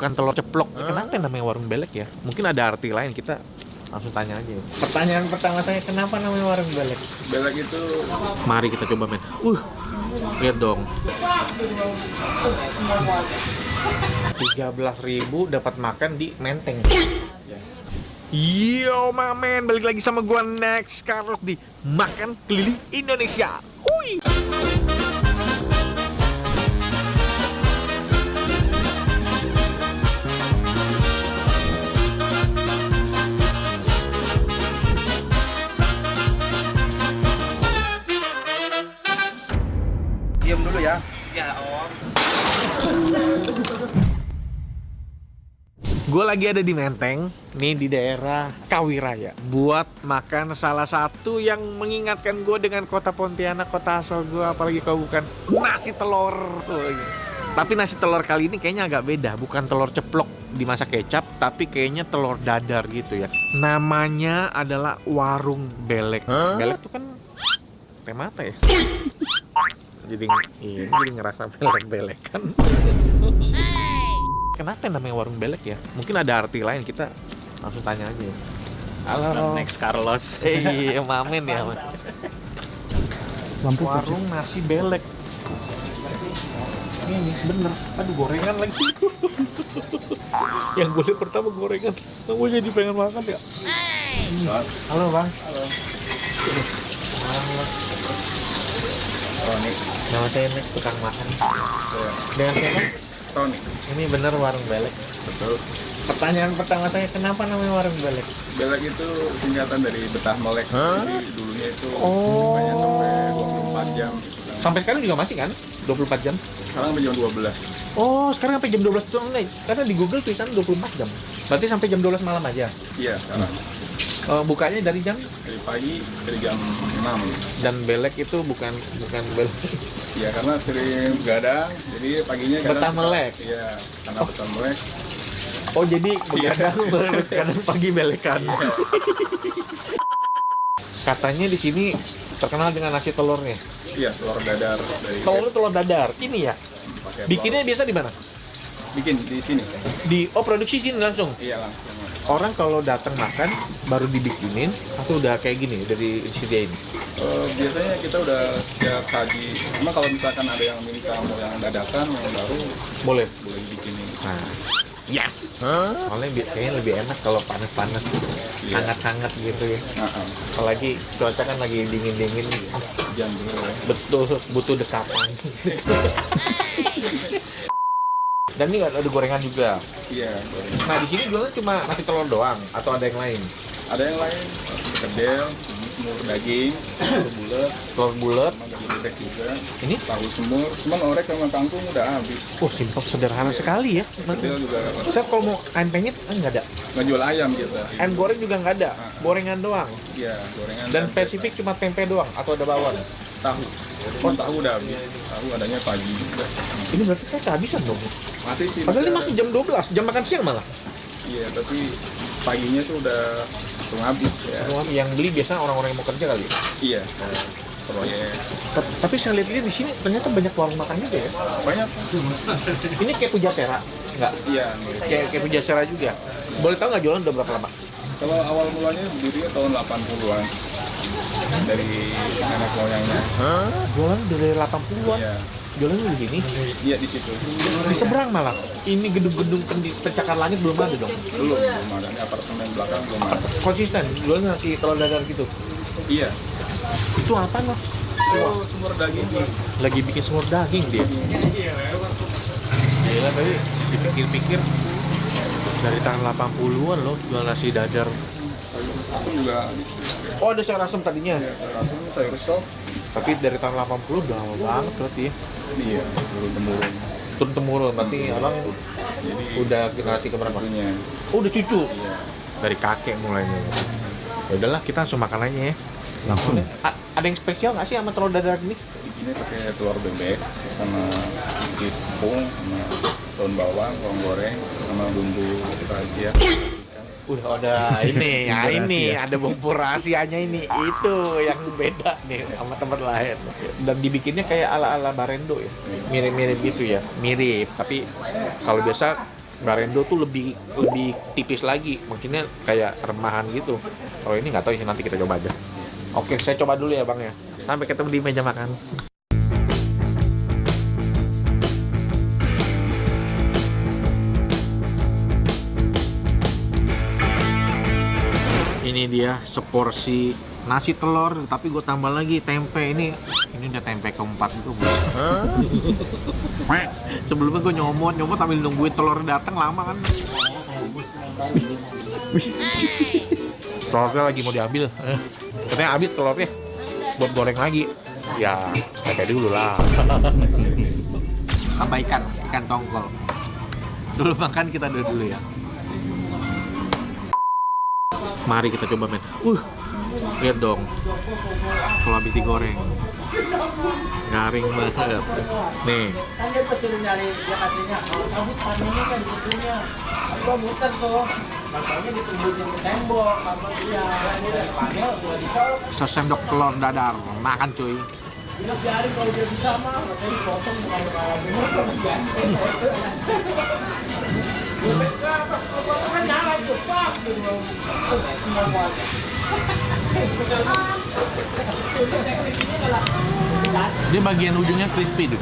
bukan telur ceplok. Kenapa namanya warung belek ya? Mungkin ada arti lain, kita langsung tanya aja ya. Pertanyaan pertama saya, kenapa namanya warung belek? Belek itu Mari kita coba men. Lihat dong. 13.000 dapat makan di Menteng. Yo mamen, balik lagi sama gua Next Carlos di Makan Keliling Indonesia. Hui. diam dulu ya. Ya om. Gue lagi ada di Menteng, nih di daerah Kawiraya, buat makan salah satu yang mengingatkan gue dengan kota Pontianak, kota asal gue, apalagi kalau bukan nasi telur. Tapi nasi telur kali ini kayaknya agak beda, bukan telur ceplok dimasak kecap, tapi kayaknya telur dadar gitu ya. Namanya adalah Warung Belek. Belek itu kan teh mata ya. Jadi ngerasa belek-belek kan. Kenapa namanya warung belek ya? Mungkin ada arti lain, kita langsung tanya aja ya. Halo Next Carlos. Iya mamen ya. Lampu Warung nasi belek. Ini bener. Aduh gorengan lagi. Yang boleh pertama gorengan. Gue jadi pengen makan ya. Halo bang. Halo. Tony. Nama saya Next, tukang makan. Dengan siapa? Tony. Ini bener warung belek. Betul. Pertanyaan pertama saya, kenapa namanya warung belek? Belek itu singkatan dari betah melek. Jadi dulunya itu Oh. banyak sampai 24 jam. Sampai sekarang juga masih kan? 24 jam? Sekarang sampai jam 12. Oh, sekarang sampai jam 12 doang nih. Karena di Google tulisan 24 jam. Berarti sampai jam 12 malam aja. Iya, sekarang. Bukanya dari jam, Dari pagi dari jam 6. dan belek itu bukan belek. Iya, karena sering begadang. Jadi paginya kadang Betah melek. Iya, karena betah melek. Oh, jadi begadang kadang pagi belekan. Iya. Katanya di sini terkenal dengan nasi telurnya. Iya, telur dadar dari Telur dadar. Ini ya. pakai Bikinnya biasa di mana? bikin di sini. Produksi sini langsung. Iya, langsung. Orang kalau datang makan baru dibikinin atau udah kayak gini dari disediain? Biasanya kita udah siap saji. Cuma kalau misalkan ada yang minta mau yang dadakan, yang baru Boleh. boleh dibikinin. Nah, yes. Soalnya kayaknya lebih enak kalau panas-panas, Iya. hangat-hangat gitu ya. Nah, Apalagi cuaca kan lagi dingin-dingin. jam dulu ya. Betul, butuh dekatan. Dan ini ada gorengan juga. Iya, goreng. Nah, di sini jualnya cuma nasi telur doang atau ada yang lain? Ada yang lain, kedel, semur daging, Telur bulat. sama daging bebek juga. Ini? Tahu semur, cuman orek sama kangkung udah habis. Simpel sederhana sekali ya. Kedel juga Saya kalau mau ayam penyet nggak ada. nggak jual ayam kita. Ayam goreng juga nggak ada. Gorengan doang. Iya, gorengan. Dan spesifik cuma tempe doang atau ada bawang? tahu. Cuman tahu udah habis. Tahu adanya pagi juga. Ini berarti saya kehabisan dong. Masih sih. Padahal ini ada. masih jam 12, jam makan siang malah. Iya, tapi paginya tuh udah langsung habis ya. Yang beli biasanya orang-orang yang mau kerja kali. Iya. Proyek Tapi saya lihat di sini ternyata banyak warung makan juga ya. banyak. Ini kayak Pujasera, nggak? Iya. Kayak Pujasera juga. Boleh tahu nggak jualan udah berapa lama? Kalau awal mulanya berdirinya tahun 80-an dari nenek moyangnya. Jualan dari 80-an. Iya. Jualannya di sini. Iya di situ. Di seberang malah. Ini gedung-gedung pencakar langit belum ada dong. Belum ada. Ini apartemen belakang belum ada. Konsisten, jualan nasi telur dadar gitu. Iya. Itu apa loh? Oh, sumber daging. Lagi bikin semur daging dia. Gila tadi dipikir-pikir dari tahun 80-an loh jual nasi dadar. Sayur asam juga habis. Oh, ada sayur asem tadinya. Iya, sayur asam, sayur sop. Tapi dari tahun 80 udah lama banget berarti ya. Iya, turun temurun. Turun temurun, berarti orang Jadi udah generasi keberapa? punya. Oh, udah cucu. Iya. Dari kakek mulainya. Ya udahlah, kita langsung makan aja ya. Langsung. Ada yang spesial nggak sih sama telur dadar ini? Bikinnya pakai telur bebek sama tepung sama daun bawang, bawang goreng sama bumbu rahasia. Ada ini, ya ini ada bumbu rahasianya ini. Itu yang beda nih sama tempat lain. Dan dibikinnya kayak ala-ala Barendo ya. Mirip-mirip gitu ya. Mirip, tapi kalau biasa Barendo tuh lebih lebih tipis lagi, maksudnya kayak remahan gitu. Kalau ini nggak tahu sih, nanti kita coba aja. Oke, saya coba dulu ya bang ya. Sampai ketemu di meja makan. Ini dia seporsi nasi telur, tapi gue tambah lagi tempe. Ini udah tempe keempat itu bro. Sebelumnya gue nyomot sambil nungguin telur datang lama kan. Telurnya lagi mau diambil, katanya habis telurnya buat goreng lagi. Ya kayak dulu lah. Tambah ikan tongkol. Sebelum makan kita dulu ya. Mari kita coba men. Lihat dong. Kalau habis digoreng. Garing banget. Nih. Sesendok telur dadar. Makan cuy. Dia bagian ujungnya crispy tuh,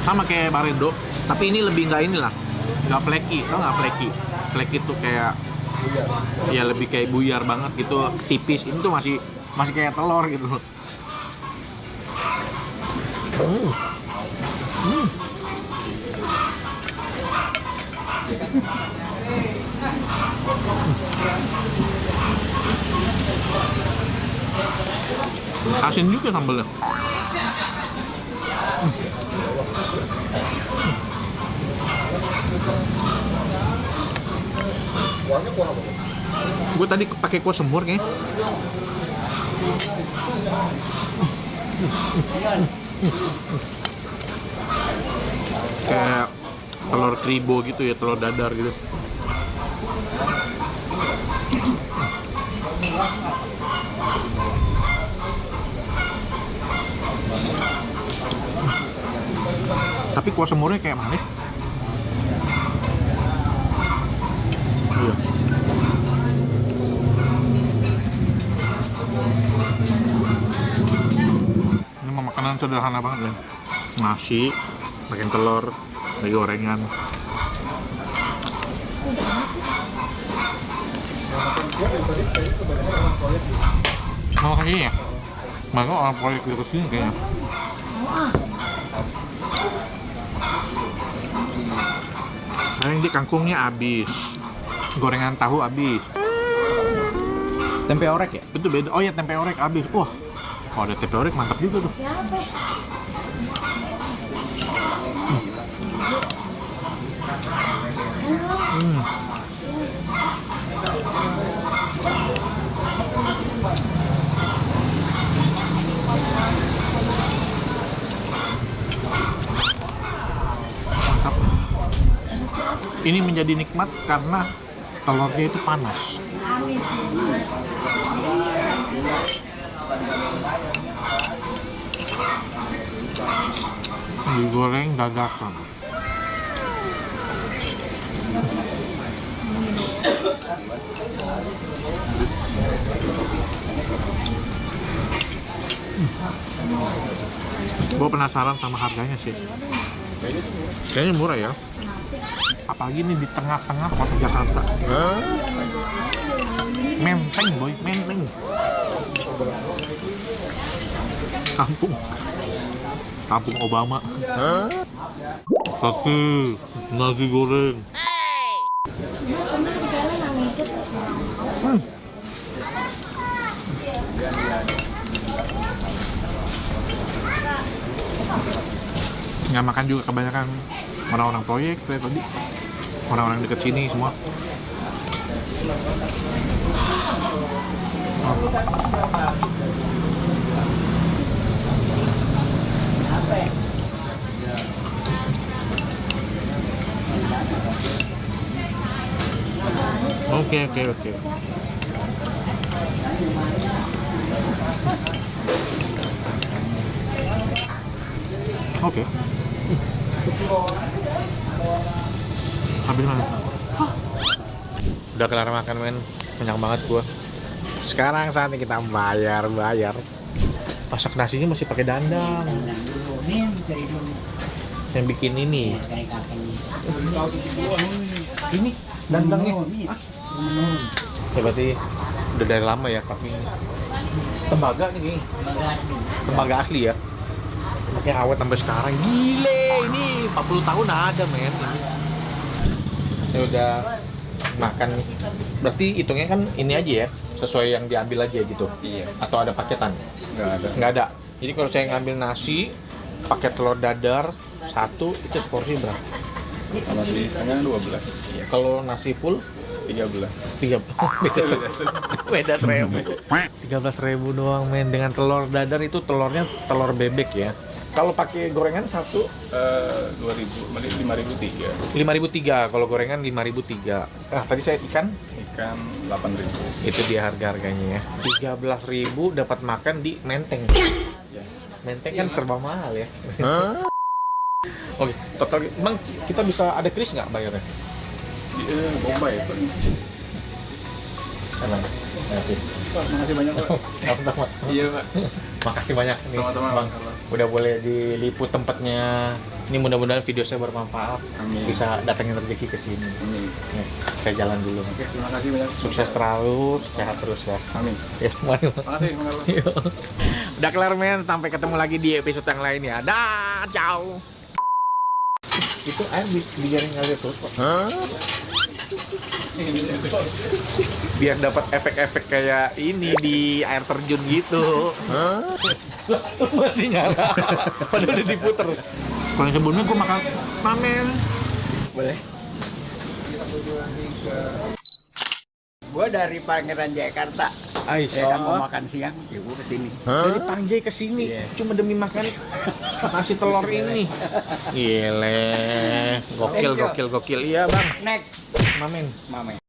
sama kayak Barendo, tapi ini lebih nggak flaky, tau nggak flaky? Flaky tuh kayak ya lebih kayak buyar banget gitu, tipis. Ini tuh masih kayak telur gitu. Asin juga sambalnya. Gue tadi pakai kuah semur kayaknya. Kayak telur kribo gitu ya, telur dadar gitu. Tapi kuah semurnya kayak manis. Iya. Ini mah makanan sederhana banget ya. Nasi, pakai telur, lagi gorengan. Mau kayak gini ya? Maka orang proyek di kesini kayaknya. Nah, ini kangkungnya habis, gorengan tahu habis. Tempe orek ya? Itu beda. Oh ya, tempe orek habis. Wah, kalau ada tempe orek mantap juga tuh. Mantap. Ini menjadi nikmat karena telurnya itu panas. Digoreng dadakan. Gue penasaran sama harganya sih. Kayaknya murah ya. Apalagi ini di tengah-tengah kota Jakarta. Menteng boy, Menteng. Kampung Obama. Satu nasi goreng. Nggak makan juga kebanyakan orang-orang proyek kayak tadi, orang-orang deket sini semua. Oke. Oke. Habis mana? Udah kelar makan men, kenyang banget gua. Sekarang saatnya kita bayar. Masak nasinya masih pakai dandang. Yang bikin ini. Ini dandangnya. Ya berarti udah dari lama ya pakai ini. Tembaga nih. Tembaga asli ya. Makanya awet sampai sekarang. Gile, ini 40 tahun ada men ini. Saya udah makan. Berarti hitungnya kan ini aja ya, sesuai yang diambil aja gitu. Iya. Atau ada paketan? Nggak ada. Jadi kalau saya ngambil nasi, pakai telur dadar satu itu seporsi berapa? Nasi setengah 12. Ya, kalau nasi full 13. beda 13.000 doang men, dengan telur dadar itu telurnya telur bebek ya. Kalau pakai gorengan satu 5.003. 5.003, kalau gorengan 5.003. Tadi saya ikan 8.000. itu dia harganya ya. 13.000 dapat makan di Menteng. Menteng kan serba mahal ya. Oke, total Bang, kita bisa ada kris nggak bayarnya? Bomba ya. Emang. Pak, makasih banyak Pak. Sama-sama. Iya Pak. Makasih banyak nih, Sama-sama Bang. Udah boleh diliput tempatnya. Ini mudah-mudahan video saya bermanfaat. Amin. Bisa datangin rezeki ke sini. Amin. Nih, saya jalan dulu. Oke, terima kasih banyak. Sukses terlalu, sehat terus ya. Amin. Ya, mari. Makasih, makasih. Yuk. Udah kelar men, sampai ketemu lagi di episode yang lain ya. Dah, ciao. Itu air biarin ngalir terus kok. Biar dapat efek-efek kayak ini di air terjun gitu. Masih nyala. Padahal udah diputer. Kalau yang sebelumnya gue makan ramen. Boleh. Gue dari Pangeran Jakarta. Aisyah. Ya kan mau makan siang, ya gue kesini. Dari Panjai ke sini cuma demi makan nasi telur ini. Gile. Gokil. Iya, Bang. Next, Mamen. Mame.